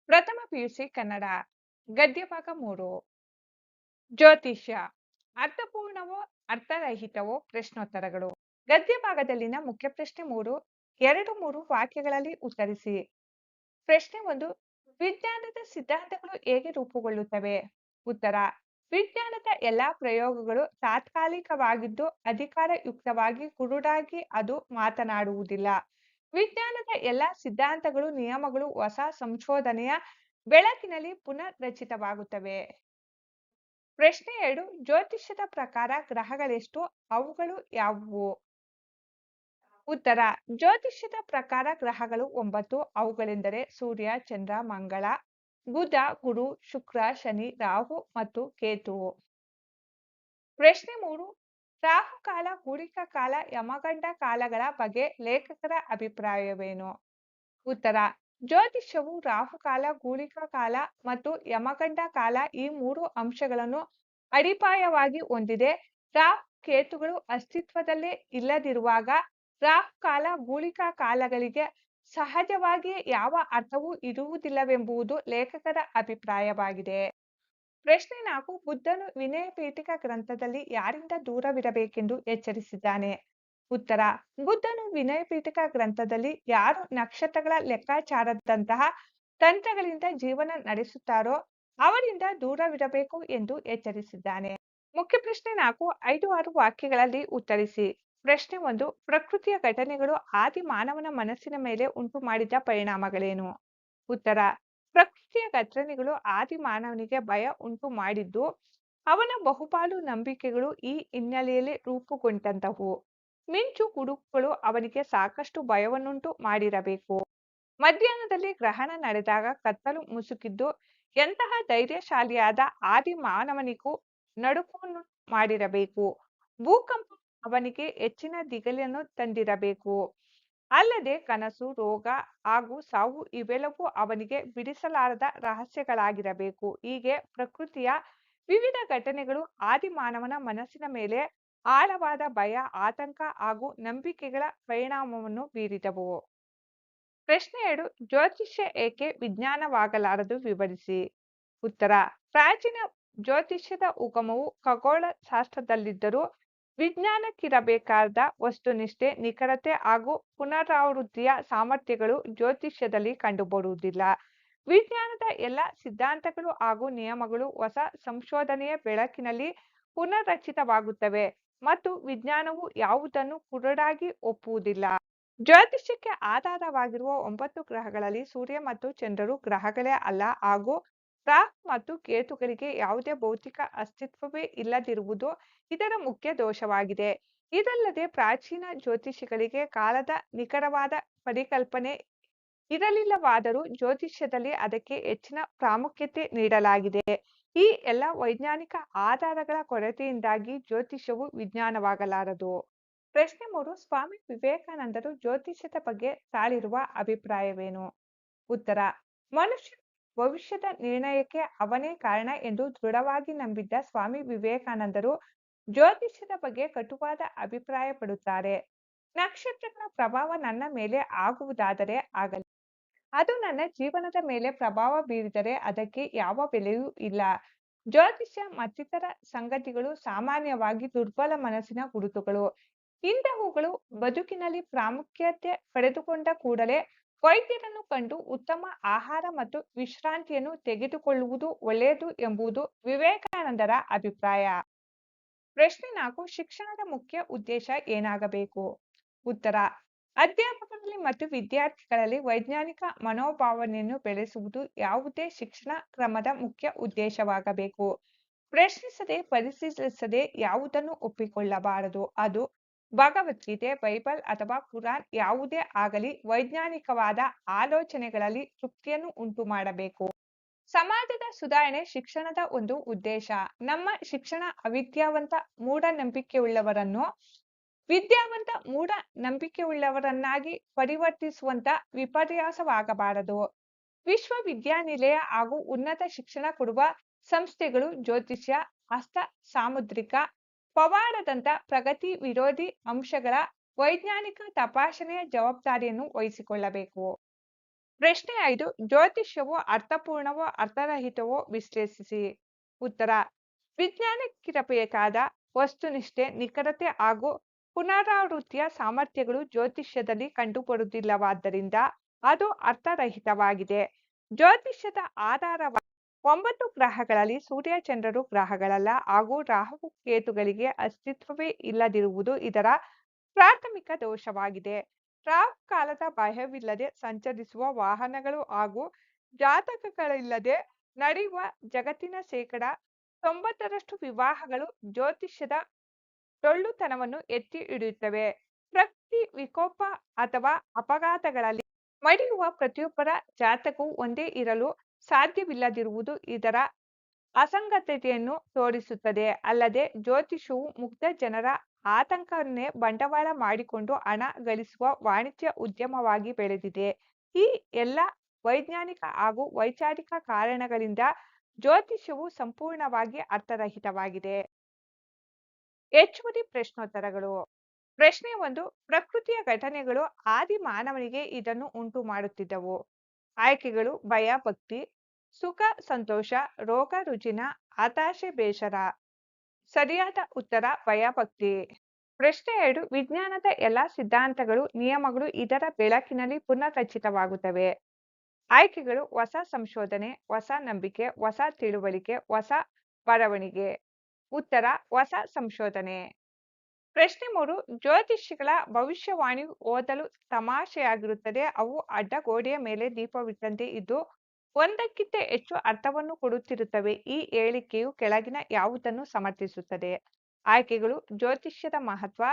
ಪ್ರಥಮ ಪಿಯುಸಿ ಕನ್ನಡ ಗದ್ಯಭಾಗ 3 ಜ್ಯೋತಿಷ್ಯ ಅರ್ಥಪೂರ್ಣವೋ ಅರ್ಥರಹಿತವೋ ಪ್ರಶ್ನೋತ್ತರಗಳು ಗದ್ಯಭಾಗದಲ್ಲಿನ ಮುಖ್ಯ ಪ್ರಶ್ನೆ 3 2-3 ವಾಕ್ಯಗಳಲ್ಲಿ ಉತ್ತರಿಸಿ. ಪ್ರಶ್ನೆ 1 ವಿಜ್ಞಾನದ ಸಿದ್ಧಾಂತಗಳು ಹೇಗೆ ರೂಪುಗೊಳ್ಳುತ್ತವೆ? ಉತ್ತರ ವಿಜ್ಞಾನದ ಎಲ್ಲಾ ಪ್ರಯೋಗಗಳು ತಾತ್ಕಾಲಿಕವಾಗಿದ್ದು ಅಧಿಕಾರಯುಕ್ತವಾಗಿ ಕುರುಡಾಗಿ ಅದು ಮಾತನಾಡುವುದಿಲ್ಲ. ವಿಜ್ಞಾನದ ಎಲ್ಲಾ ಸಿದ್ಧಾಂತಗಳು ನಿಯಮಗಳು ಹೊಸ ಸಂಶೋಧನೆಯ ಬೆಳಕಿನಲ್ಲಿ ಪುನರ್ ರಚಿತವಾಗುತ್ತವೆ. ಪ್ರಶ್ನೆ 2 ಜ್ಯೋತಿಷ್ಯದ ಪ್ರಕಾರ ಗ್ರಹಗಳೆಷ್ಟು? ಅವುಗಳು ಯಾವುವು? ಉತ್ತರ ಜ್ಯೋತಿಷ್ಯದ ಪ್ರಕಾರ ಗ್ರಹಗಳು 9. ಅವುಗಳೆಂದರೆ ಸೂರ್ಯ, ಚಂದ್ರ, ಮಂಗಳ, ಬುಧ, ಗುರು, ಶುಕ್ರ, ಶನಿ, ರಾಹು ಮತ್ತು ಕೇತುವು. ಪ್ರಶ್ನೆ 3 ರಾಹುಕಾಲ, ಗೂಳಿಕ ಕಾಲ, ಯಮಗಂಡ ಕಾಲಗಳ ಬಗ್ಗೆ ಲೇಖಕರ ಅಭಿಪ್ರಾಯವೇನು? ಉತ್ತರ ಜ್ಯೋತಿಷ್ಯವು ರಾಹುಕಾಲ, ಗೂಳಿಕ ಕಾಲ ಮತ್ತು ಯಮಗಂಡ ಕಾಲ ಈ 3 ಅಂಶಗಳನ್ನು ಅಡಿಪಾಯವಾಗಿ ಹೊಂದಿದೆ. ರಾಹು ಕೇತುಗಳು ಅಸ್ತಿತ್ವದಲ್ಲೇ ಇಲ್ಲದಿರುವಾಗ ರಾಹುಕಾಲ, ಗೂಳಿಕ ಕಾಲಗಳಿಗೆ ಸಹಜವಾಗಿಯೇ ಯಾವ ಅರ್ಥವೂ ಇರುವುದಿಲ್ಲವೆಂಬುದು ಲೇಖಕರ ಅಭಿಪ್ರಾಯವಾಗಿದೆ. ಪ್ರಶ್ನೆ 4 ಬುದ್ಧನು ವಿನಯ ಪೀಠಿಕಾ ಗ್ರಂಥದಲ್ಲಿ ಯಾರಿಂದ ದೂರವಿರಬೇಕೆಂದು ಎಚ್ಚರಿಸಿದ್ದಾನೆ? ಉತ್ತರ ಬುದ್ಧನು ವಿನಯ ಪೀಠಿಕಾ ಗ್ರಂಥದಲ್ಲಿ ಯಾರು ನಕ್ಷತ್ರಗಳ ಲೆಕ್ಕಾಚಾರದಂತಹ ತಂತ್ರಗಳಿಂದ ಜೀವನ ನಡೆಸುತ್ತಾರೋ ಅವರಿಂದ ದೂರವಿರಬೇಕು ಎಂದು ಎಚ್ಚರಿಸಿದ್ದಾನೆ. ಮುಖ್ಯ ಪ್ರಶ್ನೆ 4 5-6 ವಾಕ್ಯಗಳಲ್ಲಿ ಉತ್ತರಿಸಿ. ಪ್ರಶ್ನೆ 1 ಪ್ರಕೃತಿಯ ಘಟನೆಗಳು ಆದಿ ಮಾನವನ ಮನಸ್ಸಿನ ಮೇಲೆ ಉಂಟು ಮಾಡಿದ ಪರಿಣಾಮಗಳೇನು? ಉತ್ತರ ಪ್ರಕೃತಿಯ ಘಟನೆಗಳು ಆದಿ ಮಾನವನಿಗೆ ಭಯ ಉಂಟು ಮಾಡಿದ್ದು ಅವನ ಬಹುಪಾಲು ನಂಬಿಕೆಗಳು ಈ ಹಿನ್ನೆಲೆಯಲ್ಲಿ ರೂಪುಗೊಂಡಂತವು. ಮಿಂಚು ಗುಡುಗುಗಳು ಅವನಿಗೆ ಸಾಕಷ್ಟು ಭಯವನ್ನುಂಟು ಮಾಡಿರಬೇಕು. ಮಧ್ಯಾಹ್ನದಲ್ಲಿ ಗ್ರಹಣ ನಡೆದಾಗ ಕತ್ತಲು ಮುಸುಕಿದ್ದು ಎಂತಹ ಧೈರ್ಯಶಾಲಿಯಾದ ಆದಿ ಮಾನವನಿಗೂ ನಡುಕವನ್ನು ಮಾಡಿರಬೇಕು. ಭೂಕಂಪ ಅವನಿಗೆ ಹೆಚ್ಚಿನ ದಿಗಿಲನ್ನು ತಂದಿರಬೇಕು. ಅಲ್ಲದೆ ಕನಸು, ರೋಗ ಹಾಗೂ ಸಾವು ಇವೆಲ್ಲವೂ ಅವನಿಗೆ ಬಿಡಿಸಲಾರದ ರಹಸ್ಯಗಳಾಗಿರಬೇಕು. ಹೀಗೆ ಪ್ರಕೃತಿಯ ವಿವಿಧ ಘಟನೆಗಳು ಆದಿ ಮಾನವನ ಮನಸ್ಸಿನ ಮೇಲೆ ಆಳವಾದ ಭಯ, ಆತಂಕ ಹಾಗೂ ನಂಬಿಕೆಗಳ ಪರಿಣಾಮವನ್ನು ಬೀರಿದವು. ಪ್ರಶ್ನೆ 2 ಜ್ಯೋತಿಷ್ಯ ಏಕೆ ವಿಜ್ಞಾನವಾಗಲಾರದು ವಿವರಿಸಿ. ಉತ್ತರ ಪ್ರಾಚೀನ ಜ್ಯೋತಿಷ್ಯದ ಉಗಮವು ಖಗೋಳ ಶಾಸ್ತ್ರದಲ್ಲಿದ್ದರೂ ವಿಜ್ಞಾನಕ್ಕಿರಬೇಕಾದ ವಸ್ತುನಿಷ್ಠೆ, ನಿಖರತೆ ಹಾಗೂ ಪುನರಾವೃತ್ತಿಯ ಸಾಮರ್ಥ್ಯಗಳು ಜ್ಯೋತಿಷ್ಯದಲ್ಲಿ ಕಂಡುಬರುವುದಿಲ್ಲ. ವಿಜ್ಞಾನದ ಎಲ್ಲ ಸಿದ್ಧಾಂತಗಳು ಹಾಗೂ ನಿಯಮಗಳು ಹೊಸ ಸಂಶೋಧನೆಯ ಬೆಳಕಿನಲ್ಲಿ ಪುನರ್ರಚಿತವಾಗುತ್ತವೆ ಮತ್ತು ವಿಜ್ಞಾನವು ಯಾವುದನ್ನು ಕುರುಡಾಗಿ ಒಪ್ಪುವುದಿಲ್ಲ. ಜ್ಯೋತಿಷ್ಯಕ್ಕೆ ಆಧಾರವಾಗಿರುವ 9 ಗ್ರಹಗಳಲ್ಲಿ ಸೂರ್ಯ ಮತ್ತು ಚಂದ್ರರು ಗ್ರಹಗಳೇ ಅಲ್ಲ ಹಾಗೂ ರಾಹು ಮತ್ತು ಕೇತುಗಳಿಗೆ ಯಾವುದೇ ಭೌತಿಕ ಅಸ್ತಿತ್ವವೇ ಇಲ್ಲದಿರುವುದು ಇದರ ಮುಖ್ಯ ದೋಷವಾಗಿದೆ. ಇದಲ್ಲದೆ ಪ್ರಾಚೀನ ಜ್ಯೋತಿಷಿಗಳಿಗೆ ಕಾಲದ ನಿಖರವಾದ ಪರಿಕಲ್ಪನೆ ಇರಲಿಲ್ಲವಾದರೂ ಜ್ಯೋತಿಷ್ಯದಲ್ಲಿ ಅದಕ್ಕೆ ಹೆಚ್ಚಿನ ಪ್ರಾಮುಖ್ಯತೆ ನೀಡಲಾಗಿದೆ. ಈ ಎಲ್ಲ ವೈಜ್ಞಾನಿಕ ಆಧಾರಗಳ ಕೊರತೆಯಿಂದಾಗಿ ಜ್ಯೋತಿಷ್ಯವು ವಿಜ್ಞಾನವಾಗಲಾರದು. ಪ್ರಶ್ನೆ 3 ಸ್ವಾಮಿ ವಿವೇಕಾನಂದರು ಜ್ಯೋತಿಷ್ಯದ ಬಗ್ಗೆ ತಾಳಿರುವ ಅಭಿಪ್ರಾಯವೇನು? ಉತ್ತರ ಮನುಷ್ಯ ಭವಿಷ್ಯದ ನಿರ್ಣಯಕ್ಕೆ ಅವನೇ ಕಾರಣ ಎಂದು ದೃಢವಾಗಿ ನಂಬಿದ್ದ ಸ್ವಾಮಿ ವಿವೇಕಾನಂದರು ಜ್ಯೋತಿಷ್ಯದ ಬಗ್ಗೆ ಕಟುವಾದ ಅಭಿಪ್ರಾಯ ಪಡುತ್ತಾರೆ. ನಕ್ಷತ್ರಗಳ ಪ್ರಭಾವ ನನ್ನ ಮೇಲೆ ಆಗುವುದಾದರೆ ಆಗಲಿ, ಅದು ನನ್ನ ಜೀವನದ ಮೇಲೆ ಪ್ರಭಾವ ಬೀರಿದರೆ ಅದಕ್ಕೆ ಯಾವ ಬೆಲೆಯೂ ಇಲ್ಲ. ಜ್ಯೋತಿಷ್ಯ ಮತ್ತಿತರ ಸಂಗತಿಗಳು ಸಾಮಾನ್ಯವಾಗಿ ದುರ್ಬಲ ಮನಸ್ಸಿನ ಗುರುತುಗಳು. ಇಂತಹವುಗಳು ಬದುಕಿನಲ್ಲಿ ಪ್ರಾಮುಖ್ಯತೆ ಪಡೆದುಕೊಂಡ ಕೂಡಲೇ ವೈದ್ಯರನ್ನು ಕಂಡು ಉತ್ತಮ ಆಹಾರ ಮತ್ತು ವಿಶ್ರಾಂತಿಯನ್ನು ತೆಗೆದುಕೊಳ್ಳುವುದು ಒಳ್ಳೆಯದು ಎಂಬುದು ವಿವೇಕಾನಂದರ ಅಭಿಪ್ರಾಯ. ಪ್ರಶ್ನೆ 4 ಶಿಕ್ಷಣದ ಮುಖ್ಯ ಉದ್ದೇಶ ಏನಾಗಬೇಕು? ಉತ್ತರ ಅಧ್ಯಾಪಕರಲ್ಲಿ ಮತ್ತು ವಿದ್ಯಾರ್ಥಿಗಳಲ್ಲಿ ವೈಜ್ಞಾನಿಕ ಮನೋಭಾವನೆಯನ್ನು ಬೆಳೆಸುವುದು ಯಾವುದೇ ಶಿಕ್ಷಣ ಕ್ರಮದ ಮುಖ್ಯ ಉದ್ದೇಶವಾಗಬೇಕು. ಪ್ರಶ್ನಿಸದೆ, ಪರಿಶೀಲಿಸದೆ ಯಾವುದನ್ನು ಒಪ್ಪಿಕೊಳ್ಳಬಾರದು. ಅದು ಭಗವದ್ಗೀತೆ, ಬೈಬಲ್ ಅಥವಾ ಕುರಾನ್ ಯಾವುದೇ ಆಗಲಿ ವೈಜ್ಞಾನಿಕವಾದ ಆಲೋಚನೆಗಳಲ್ಲಿ ತೃಪ್ತಿಯನ್ನು ಉಂಟು ಮಾಡಬೇಕು. ಸಮಾಜದ ಸುಧಾರಣೆ ಶಿಕ್ಷಣದ ಒಂದು ಉದ್ದೇಶ. ನಮ್ಮ ಶಿಕ್ಷಣ ಅವಿದ್ಯಾವಂತ ಮೂಢನಂಬಿಕೆಯುಳ್ಳವರನ್ನು ವಿದ್ಯಾವಂತ ಮೂಢನಂಬಿಕೆಯುಳ್ಳವರನ್ನಾಗಿ ಪರಿವರ್ತಿಸುವಂತ ವಿಪರ್ಯಾಸವಾಗಬಾರದು. ವಿಶ್ವವಿದ್ಯಾನಿಲಯ ಹಾಗೂ ಉನ್ನತ ಶಿಕ್ಷಣ ಕೊಡುವ ಸಂಸ್ಥೆಗಳು ಜ್ಯೋತಿಷ್ಯ, ಹಸ್ತ ಸಾಮುದ್ರಿಕ, ಪವಾಡದಂತ ಪ್ರಗತಿ ವಿರೋಧಿ ಅಂಶಗಳ ವೈಜ್ಞಾನಿಕ ತಪಾಸಣೆಯ ಜವಾಬ್ದಾರಿಯನ್ನು ವಹಿಸಿಕೊಳ್ಳಬೇಕು. ಪ್ರಶ್ನೆ 5 ಜ್ಯೋತಿಷ್ಯವು ಅರ್ಥಪೂರ್ಣವೋ ಅರ್ಥರಹಿತವೋ ವಿಶ್ಲೇಷಿಸಿ. ಉತ್ತರ ವಿಜ್ಞಾನಕ್ಕಿರಬೇಕಾದ ವಸ್ತುನಿಷ್ಠೆ, ನಿಖರತೆ ಹಾಗೂ ಪುನರಾವೃತ್ತಿಯ ಸಾಮರ್ಥ್ಯಗಳು ಜ್ಯೋತಿಷ್ಯದಲ್ಲಿ ಕಂಡುಬರುವುದಿಲ್ಲವಾದ್ದರಿಂದ ಅದು ಅರ್ಥರಹಿತವಾಗಿದೆ. ಜ್ಯೋತಿಷ್ಯದ ಆಧಾರವಾಗಿ 9 ಗ್ರಹಗಳಲ್ಲಿ ಸೂರ್ಯ ಚಂದ್ರರು ಗ್ರಹಗಳಲ್ಲ ಹಾಗೂ ರಾಹು ಕೇತುಗಳಿಗೆ ಅಸ್ತಿತ್ವವೇ ಇಲ್ಲದಿರುವುದು ಇದರ ಪ್ರಾಥಮಿಕ ದೋಷವಾಗಿದೆ. ರಾಹು ಕಾಲದ ಭಯವಿಲ್ಲದೆ ಸಂಚರಿಸುವ ವಾಹನಗಳು ಹಾಗೂ ಜಾತಕಗಳಿಲ್ಲದೆ ನಡೆಯುವ ಜಗತ್ತಿನ ಶೇಕಡ 90ರಷ್ಟು ವಿವಾಹಗಳು ಜ್ಯೋತಿಷ್ಯದ ಟೊಳ್ಳುತನವನ್ನು ಎತ್ತಿ ಹಿಡಿಯುತ್ತವೆ. ಪ್ರಕೃತಿ ವಿಕೋಪ ಅಥವಾ ಅಪಘಾತಗಳಲ್ಲಿ ಮಡಿಯುವ ಪ್ರತಿಯೊಬ್ಬರ ಜಾತಕವು ಒಂದೇ ಇರಲು ಸಾಧ್ಯವಿಲ್ಲದಿರುವುದು ಇದರ ಅಸಂಗತತೆಯನ್ನು ತೋರಿಸುತ್ತದೆ. ಅಲ್ಲದೆ ಜ್ಯೋತಿಷವು ಮುಗ್ಧ ಜನರ ಆತಂಕವನ್ನೇ ಬಂಡವಾಳ ಮಾಡಿಕೊಂಡು ಹಣ ಗಳಿಸುವ ವಾಣಿಜ್ಯ ಉದ್ಯಮವಾಗಿ ಬೆಳೆದಿದೆ. ಈ ಎಲ್ಲ ವೈಜ್ಞಾನಿಕ ಹಾಗೂ ವೈಚಾರಿಕ ಕಾರಣಗಳಿಂದ ಜ್ಯೋತಿಷ್ಯವು ಸಂಪೂರ್ಣವಾಗಿ ಅರ್ಥರಹಿತವಾಗಿದೆ. ಹೆಚ್ಚುವರಿ ಪ್ರಶ್ನೋತ್ತರಗಳು. ಪ್ರಶ್ನೆ 1 ಪ್ರಕೃತಿಯ ಘಟನೆಗಳು ಆದಿ ಮಾನವನಿಗೆ ಇದನ್ನು ಉಂಟು ಮಾಡುತ್ತಿದ್ದವು. ಆಯ್ಕೆಗಳು ಭಯ ಭಕ್ತಿ, ಸುಖ ಸಂತೋಷ, ರೋಗ ರುಜಿನ, ಹತಾಶೆ ಬೇಸರ. ಸರಿಯಾದ ಉತ್ತರ ಭಯ ಭಕ್ತಿ. ಪ್ರಶ್ನೆ 2 ವಿಜ್ಞಾನದ ಎಲ್ಲ ಸಿದ್ಧಾಂತಗಳು ನಿಯಮಗಳು ಇದರ ಬೆಳಕಿನಲ್ಲಿ ಪುನರ್ರಚಿತವಾಗುತ್ತವೆ. ಆಯ್ಕೆಗಳು ಹೊಸ ಸಂಶೋಧನೆ, ಹೊಸ ನಂಬಿಕೆ, ಹೊಸ ತಿಳುವಳಿಕೆ, ಹೊಸ ಬರವಣಿಗೆ. ಉತ್ತರ ಹೊಸ ಸಂಶೋಧನೆ. ಪ್ರಶ್ನೆ 3 ಜ್ಯೋತಿಷಿಗಳ ಭವಿಷ್ಯವಾಣಿಯು ಓದಲು ತಮಾಷೆಯಾಗಿರುತ್ತದೆ. ಅವು ಅಡ್ಡಗೋಡೆಯ ಮೇಲೆ ದೀಪವಿಟ್ಟಂತೆ ಇದ್ದು ಒಂದಕ್ಕಿಂತ ಹೆಚ್ಚು ಅರ್ಥವನ್ನು ಕೊಡುತ್ತಿರುತ್ತವೆ. ಈ ಹೇಳಿಕೆಯು ಕೆಳಗಿನ ಯಾವುದನ್ನು ಸಮರ್ಥಿಸುತ್ತದೆ? ಆಯ್ಕೆಗಳು ಜ್ಯೋತಿಷ್ಯದ ಮಹತ್ವ,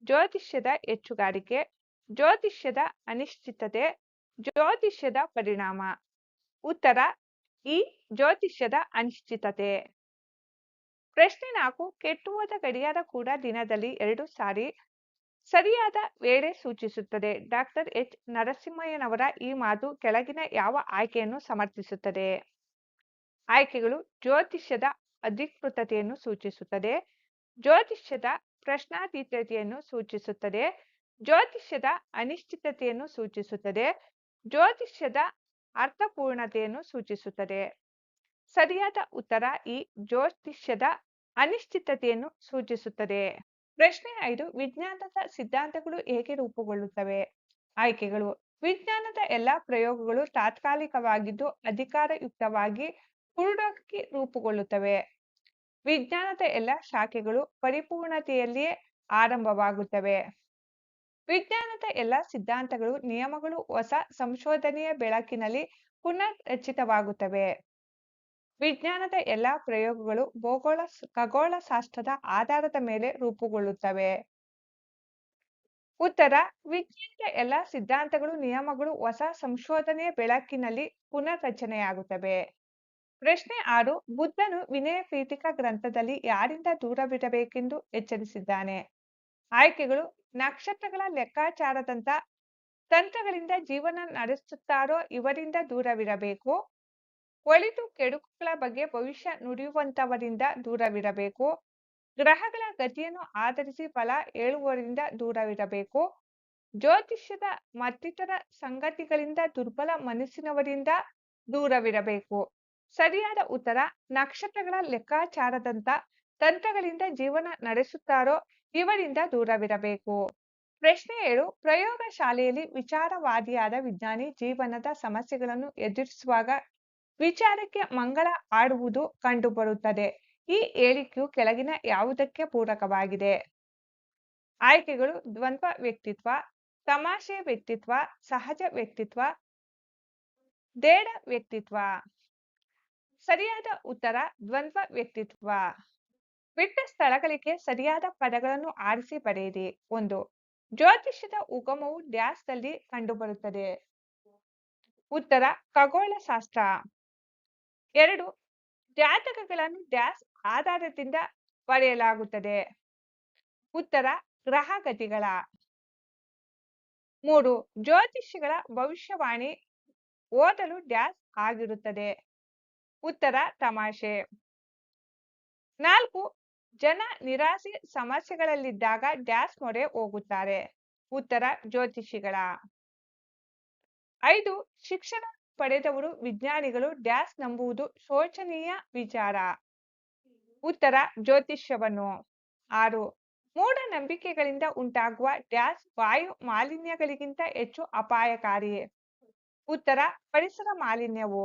ಜ್ಯೋತಿಷ್ಯದ ಹೆಚ್ಚುಗಾರಿಕೆ, ಜ್ಯೋತಿಷ್ಯದ ಅನಿಶ್ಚಿತತೆ, ಜ್ಯೋತಿಷ್ಯದ ಪರಿಣಾಮ. ಉತ್ತರ ಈ ಜ್ಯೋತಿಷ್ಯದ ಅನಿಶ್ಚಿತತೆ. ಪ್ರಶ್ನೆ 4 ಕೆಟ್ಟುಹೋದ ಗಡಿಯಾರ ಕೂಡ ದಿನದಲ್ಲಿ 2 ಸಾರಿ ಸರಿಯಾದ ವೇಳೆ ಸೂಚಿಸುತ್ತದೆ. ಡಾಕ್ಟರ್ ಎಚ್ ನರಸಿಂಹಯ್ಯನವರ ಈ ಮಾತು ಕೆಳಗಿನ ಯಾವ ಆಯ್ಕೆಯನ್ನು ಸಮರ್ಥಿಸುತ್ತದೆ? ಆಯ್ಕೆಗಳು ಜ್ಯೋತಿಷ್ಯದ ಅಧಿಕೃತತೆಯನ್ನು ಸೂಚಿಸುತ್ತದೆ, ಜ್ಯೋತಿಷ್ಯದ ಪ್ರಶ್ನಾತೀತತೆಯನ್ನು ಸೂಚಿಸುತ್ತದೆ, ಜ್ಯೋತಿಷ್ಯದ ಅನಿಶ್ಚಿತತೆಯನ್ನು ಸೂಚಿಸುತ್ತದೆ, ಜ್ಯೋತಿಷ್ಯದ ಅರ್ಥಪೂರ್ಣತೆಯನ್ನು ಸೂಚಿಸುತ್ತದೆ. ಸರಿಯಾದ ಉತ್ತರ ಈ ಜ್ಯೋತಿಷ್ಯದ ಅನಿಶ್ಚಿತತೆಯನ್ನು ಸೂಚಿಸುತ್ತದೆ. ಪ್ರಶ್ನೆ 5 ವಿಜ್ಞಾನದ ಸಿದ್ಧಾಂತಗಳು ಹೇಗೆ ರೂಪುಗೊಳ್ಳುತ್ತವೆ? ಆಯ್ಕೆಗಳು ವಿಜ್ಞಾನದ ಎಲ್ಲ ಪ್ರಯೋಗಗಳು ತಾತ್ಕಾಲಿಕವಾಗಿದ್ದು ಅಧಿಕಾರಯುಕ್ತವಾಗಿ ಪೂರ್ಣಕ್ಕೆ ರೂಪುಗೊಳ್ಳುತ್ತವೆ. ವಿಜ್ಞಾನದ ಎಲ್ಲ ಶಾಖೆಗಳು ಪರಿಪೂರ್ಣತೆಯಲ್ಲಿಯೇ ಆರಂಭವಾಗುತ್ತವೆ. ವಿಜ್ಞಾನದ ಎಲ್ಲ ಸಿದ್ಧಾಂತಗಳು ನಿಯಮಗಳು ಹೊಸ ಸಂಶೋಧನೆಯ ಬೆಳಕಿನಲ್ಲಿ ಪುನರ್ರಚಿತವಾಗುತ್ತವೆ. ವಿಜ್ಞಾನದ ಎಲ್ಲ ಪ್ರಯೋಗಗಳು ಖಗೋಳಶಾಸ್ತ್ರದ ಆಧಾರದ ಮೇಲೆ ರೂಪುಗೊಳ್ಳುತ್ತವೆ. ಉತ್ತರ ವಿಜ್ಞಾನದ ಎಲ್ಲ ಸಿದ್ಧಾಂತಗಳು ನಿಯಮಗಳು ಹೊಸ ಸಂಶೋಧನೆಯ ಬೆಳಕಿನಲ್ಲಿ ಪುನರ್ರಚನೆಯಾಗುತ್ತವೆ. ಪ್ರಶ್ನೆ 6 ಬುದ್ಧನು ವಿನಯ ಪೀಠಿಕಾ ಗ್ರಂಥದಲ್ಲಿ ಯಾರಿಂದ ದೂರವಿರಬೇಕೆಂದು ಎಚ್ಚರಿಸಿದ್ದಾನೆ? ಆಯ್ಕೆಗಳು ನಕ್ಷತ್ರಗಳ ಲೆಕ್ಕಾಚಾರದಂಥ ತಂತ್ರಗಳಿಂದ ಜೀವನ ನಡೆಸುತ್ತಾರೋ ಇವರಿಂದ ದೂರವಿರಬೇಕು, ಒಳಿತು ಕೆಡುಕುಗಳ ಬಗ್ಗೆ ಭವಿಷ್ಯ ನುಡಿಯುವಂತವರಿಂದ ದೂರವಿರಬೇಕು, ಗ್ರಹಗಳ ಗತಿಯನ್ನು ಆಧರಿಸಿ ಫಲ ಹೇಳುವವರಿಂದ ದೂರವಿರಬೇಕು, ಜ್ಯೋತಿಷ್ಯದ ಮತ್ತಿತರ ಸಂಗತಿಗಳಿಂದ ದುರ್ಬಲ ಮನಸ್ಸಿನವರಿಂದ ದೂರವಿರಬೇಕು. ಸರಿಯಾದ ಉತ್ತರ ನಕ್ಷತ್ರಗಳ ಲೆಕ್ಕಾಚಾರದಂಥ ತಂತ್ರಗಳಿಂದ ಜೀವನ ನಡೆಸುತ್ತಾರೋ ಇವರಿಂದ ದೂರವಿರಬೇಕು. ಪ್ರಶ್ನೆ 7 ಪ್ರಯೋಗಶಾಲೆಯಲ್ಲಿ ವಿಚಾರವಾದಿಯಾದ ವಿಜ್ಞಾನಿ ಜೀವನದ ಸಮಸ್ಯೆಗಳನ್ನು ಎದುರಿಸುವಾಗ ವಿಚಾರಕ್ಕೆ ಮಂಗಳ ಹಾಡುವುದು ಕಂಡುಬರುತ್ತದೆ. ಈ ಹೇಳಿಕೆಯು ಕೆಳಗಿನ ಯಾವುದಕ್ಕೆ ಪೂರಕವಾಗಿದೆ? ಆಯ್ಕೆಗಳು ದ್ವಂದ್ವ ವ್ಯಕ್ತಿತ್ವ, ತಮಾಷೆ ವ್ಯಕ್ತಿತ್ವ, ಸಹಜ ವ್ಯಕ್ತಿತ್ವ, ದೇಡ ವ್ಯಕ್ತಿತ್ವ. ಸರಿಯಾದ ಉತ್ತರ ದ್ವಂದ್ವ ವ್ಯಕ್ತಿತ್ವ. ಬಿಟ್ಟ ಸ್ಥಳಗಳಿಗೆ ಸರಿಯಾದ ಪದಗಳನ್ನು ಆರಿಸಿ ಬರೆಯಿರಿ. 1 ಜ್ಯೋತಿಷ್ಯದ ಉಗಮವು ಡ್ಯಾಸ್ದಲ್ಲಿ ಕಂಡುಬರುತ್ತದೆ. ಉತ್ತರ ಖಗೋಳಶಾಸ್ತ್ರ. 2 ಜಾತಕಗಳನ್ನು ಡ್ಯಾಸ್ ಆಧಾರದಿಂದ ಬರೆಯಲಾಗುತ್ತದೆ. ಉತ್ತರ ಗ್ರಹಗತಿಗಳ. 3 ಜ್ಯೋತಿಷಿಗಳ ಭವಿಷ್ಯವಾಣಿ ಓದಲು ಡ್ಯಾಸ್ ಆಗಿರುತ್ತದೆ. ಉತ್ತರ ತಮಾಷೆ. 4 ಜನ ನಿರಾಸೆ ಸಮಸ್ಯೆಗಳಲ್ಲಿದ್ದಾಗ ಡ್ಯಾಸ್ ಮೊರೆ ಹೋಗುತ್ತಾರೆ. ಉತ್ತರ ಜ್ಯೋತಿಷಿಗಳ. 5 ಶಿಕ್ಷಣ ಪಡೆದವರು ವಿಜ್ಞಾನಿಗಳು ಡ್ಯಾಸ್ ನಂಬುವುದು ಶೋಚನೀಯ ವಿಚಾರ. ಉತ್ತರ ಜ್ಯೋತಿಷ್ಯವನ್ನು. 6 ಮೂಢನಂಬಿಕೆಗಳಿಂದ ಉಂಟಾಗುವ ಡ್ಯಾಸ್ ವಾಯು ಮಾಲಿನ್ಯಗಳಿಗಿಂತ ಹೆಚ್ಚು ಅಪಾಯಕಾರಿ. ಉತ್ತರ ಪರಿಸರ ಮಾಲಿನ್ಯವು.